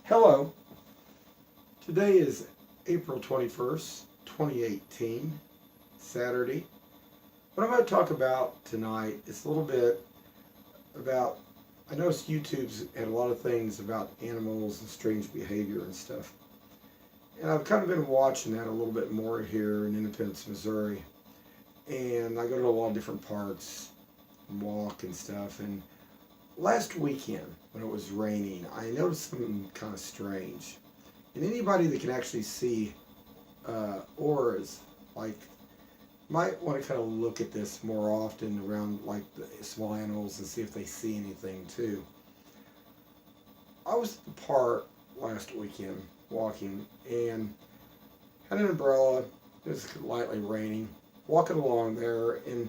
Hello, today is April 21st, 2018, Saturday. What I'm going to talk about tonight is a little bit about, I noticed YouTube's had a lot of things about animals and strange behavior and stuff. And I've kind of been watching that a little bit more here in Independence, Missouri. And I go to a lot of different parks and walk and stuff. And last weekend, when it was raining, I noticed something kind of strange. And anybody that can actually see auras, like, might want to kind of look at this more often around, like, the small animals and see if they see anything, too. I was at the park last weekend walking and had an umbrella. It was lightly raining. Walking along there, and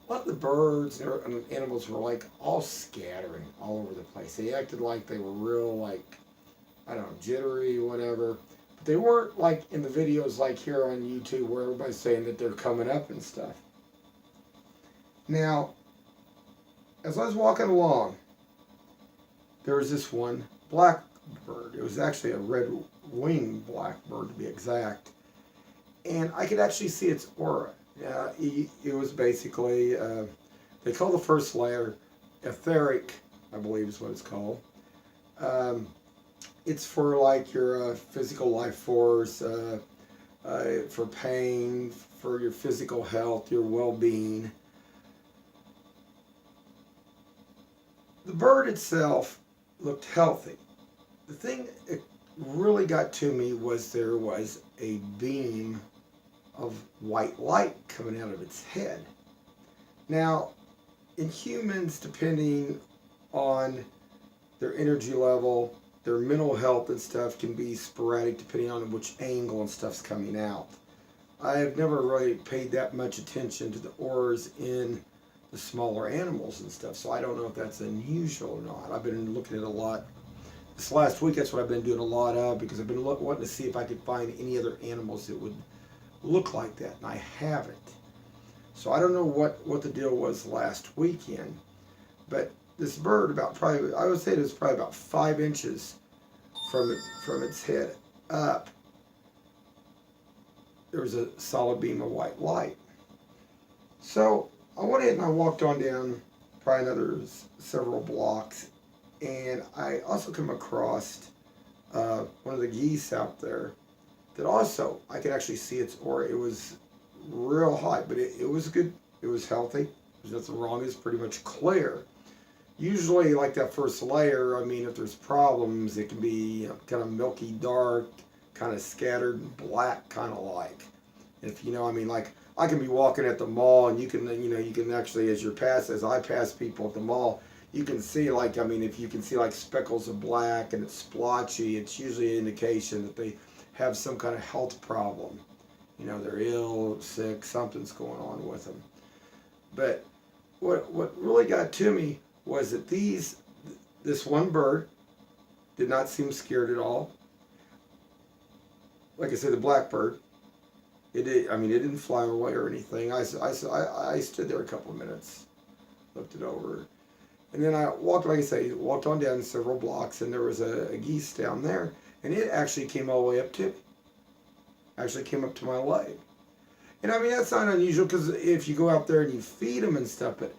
a lot of the birds and animals were like all scattering all over the place. They acted like they were real, like, I don't know, jittery, whatever. But they weren't like in the videos like here on YouTube where everybody's saying that they're coming up and stuff. Now, as I was walking along, there was this one blackbird. It was actually a red-winged blackbird to be exact. And I could actually see its aura. It was basically, they call the first layer etheric, I believe is what it's called. It's for like your physical life force, for pain, for your physical health, your well-being. The bird itself looked healthy. The thing that really got to me was there was a beam of white light coming out of its head. Now, in humans, depending on their energy level, their mental health and stuff can be sporadic depending on which angle and stuff's coming out. I have never really paid that much attention to the auras in the smaller animals and stuff, so I don't know if that's unusual or not. I've been looking at a lot. This last week, that's what I've been doing a lot of, because I've been wanting to see if I could find any other animals that would look like that, and I haven't. So I don't know what the deal was last weekend, but this bird, about probably, I would say it was probably about 5 inches from its head up, there was a solid beam of white light. So I went in and I walked on down probably another several blocks, and I also come across one of the geese out there that also, I could actually see its aura. It was real hot, but it was good. It was healthy. There's nothing wrong. It's pretty much clear. Usually, like that first layer, I mean, if there's problems, it can be kind of milky dark, kind of scattered black, kind of like. If you know, I mean, like, I can be walking at the mall, and you can actually, as I pass people at the mall, you can see, like, I mean, if you can see, like, speckles of black and it's splotchy, it's usually an indication that they have some kind of health problem. You know, they're ill, sick, something's going on with them. But what really got to me was that this one bird did not seem scared at all. Like I said, the blackbird, it didn't fly away or anything. I stood there a couple of minutes, looked it over, and then I walked, like I say, walked on down several blocks, and there was a geese down there. And it actually came all the way up to me. Actually came up to my leg. And I mean, that's not unusual, because if you go out there and you feed them and stuff, but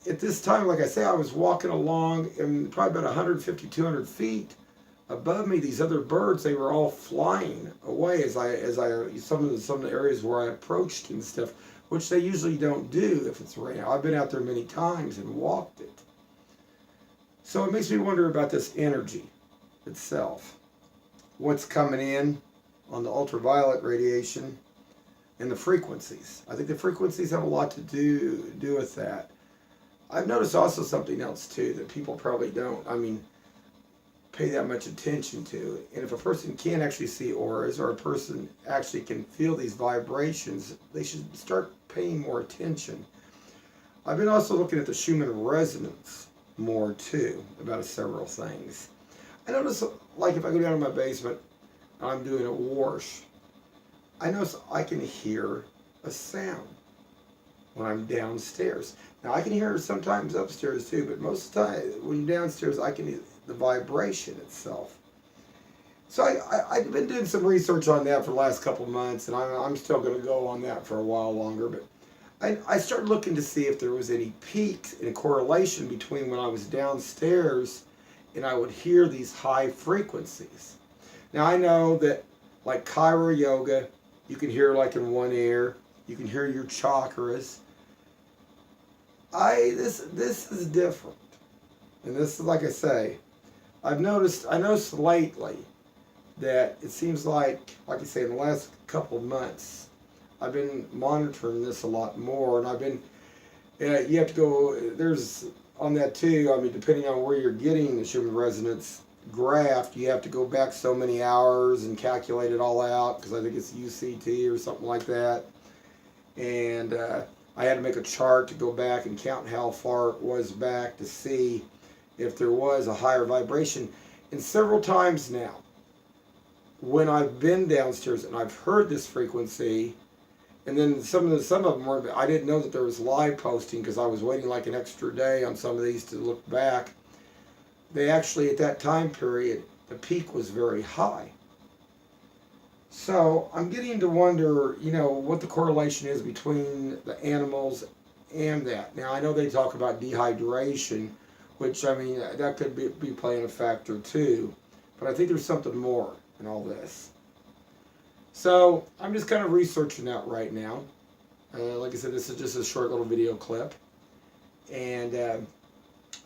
at this time, like I say, I was walking along, and probably about 150, 200 feet above me, these other birds, they were all flying away as I some of the areas where I approached and stuff, which they usually don't do if it's raining. I've been out there many times and walked it. So it makes me wonder about this energy itself. What's coming in on the ultraviolet radiation and the frequencies. I think the frequencies have a lot to do with that. I've noticed also something else too that people probably don't, pay that much attention to. And if a person can actually see auras, or a person actually can feel these vibrations, they should start paying more attention. I've been also looking at the Schumann resonance more too, about several things. I notice, like, if I go down to my basement, I'm doing a wash, I notice I can hear a sound when I'm downstairs. Now, I can hear it sometimes upstairs too, but most of the time, when you're downstairs, I can hear the vibration itself. So I've been doing some research on that for the last couple of months, and I'm still going to go on that for a while longer. But I started looking to see if there was any peaks in correlation between when I was downstairs and I would hear these high frequencies. Now I know that like Kyra Yoga, you can hear like in one ear, you can hear your chakras. This is different. And this is like I say, I noticed lately that it seems like I say, in the last couple of months, I've been monitoring this a lot more, and I've been, you have to go, there's, on that too, I mean, depending on where you're getting the Schumann resonance graph, you have to go back so many hours and calculate it all out, because I think it's UCT or something like that. And I had to make a chart to go back and count how far it was back to see if there was a higher vibration. And several times now, when I've been downstairs and I've heard this frequency, and then some of them weren't, I didn't know that there was live posting because I was waiting like an extra day on some of these to look back. They actually, at that time period, the peak was very high. So I'm getting to wonder, what the correlation is between the animals and that. Now I know they talk about dehydration, which, I mean, that could be playing a factor too. But I think there's something more in all this. So I'm just kind of researching that right now. Like I said, this is just a short little video clip. And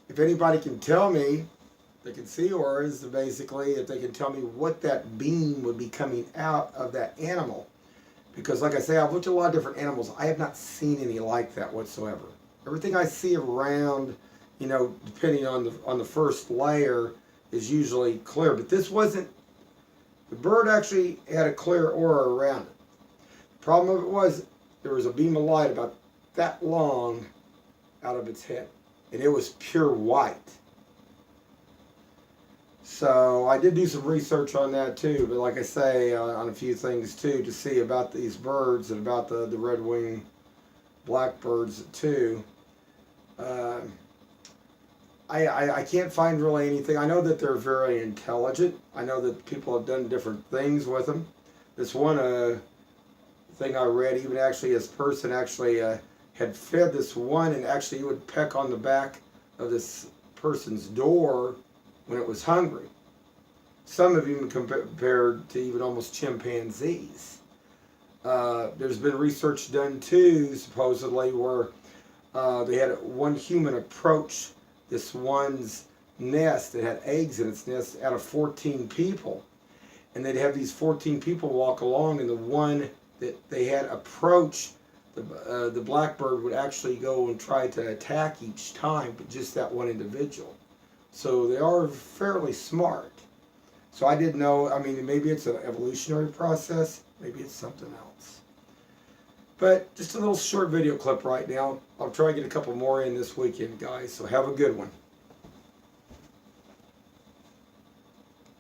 if anybody can tell me, they can see auras, basically, if they can tell me what that beam would be coming out of that animal. Because like I say, I've looked at a lot of different animals. I have not seen any like that whatsoever. Everything I see around, depending on the first layer, is usually clear. But this wasn't. The bird actually had a clear aura around it. The problem of it was there was a beam of light about that long out of its head. And it was pure white. So I did do some research on that too. But like I say, on a few things too, to see about these birds and about the red-winged blackbirds too. I can't find really anything. I know that they're very intelligent. I know that people have done different things with them. This one thing I read, even actually this person actually had fed this one, and actually he would peck on the back of this person's door when it was hungry. Some have even compared to even almost chimpanzees. There's been research done too, supposedly, where they had one human approach this one's nest that had eggs in its nest out of 14 people. And they'd have these 14 people walk along, and the one that they had approach the blackbird would actually go and try to attack each time, but just that one individual. So they are fairly smart. So I didn't know, I mean, maybe it's an evolutionary process, maybe it's something else. But just a little short video clip right now. I'll try to get a couple more in this weekend, guys, so have a good one.